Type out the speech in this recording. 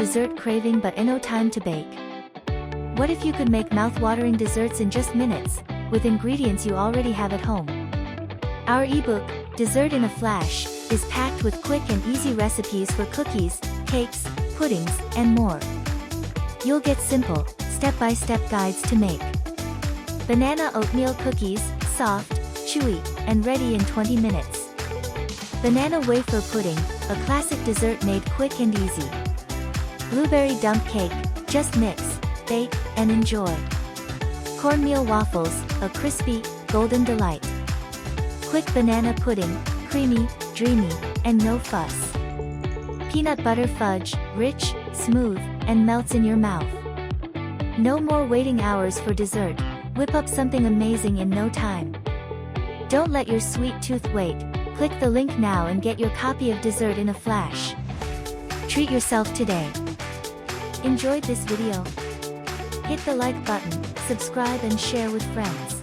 dessert craving but no time to bake? What if you could make mouth-watering desserts in just minutes, with ingredients you already have at home? Our ebook, Dessert in a Flash, is packed with quick and easy recipes for cookies, cakes, puddings, and more. You'll get simple, step-by-step guides to make banana oatmeal cookies, soft, chewy, and ready in 20 minutes. Banana wafer pudding, a classic dessert made quick and easy. Blueberry dump cake, just mix, bake, and enjoy. Cornmeal waffles, a crispy, golden delight. Quick banana pudding, creamy, dreamy, and no fuss. Peanut butter fudge, rich, smooth, and melts in your mouth. No more waiting hours for dessert, whip up something amazing in no time. Don't let your sweet tooth wait, click the link now and get your copy of Dessert in a Flash. Treat yourself today. Enjoyed this video? Hit the like button, subscribe and share with friends.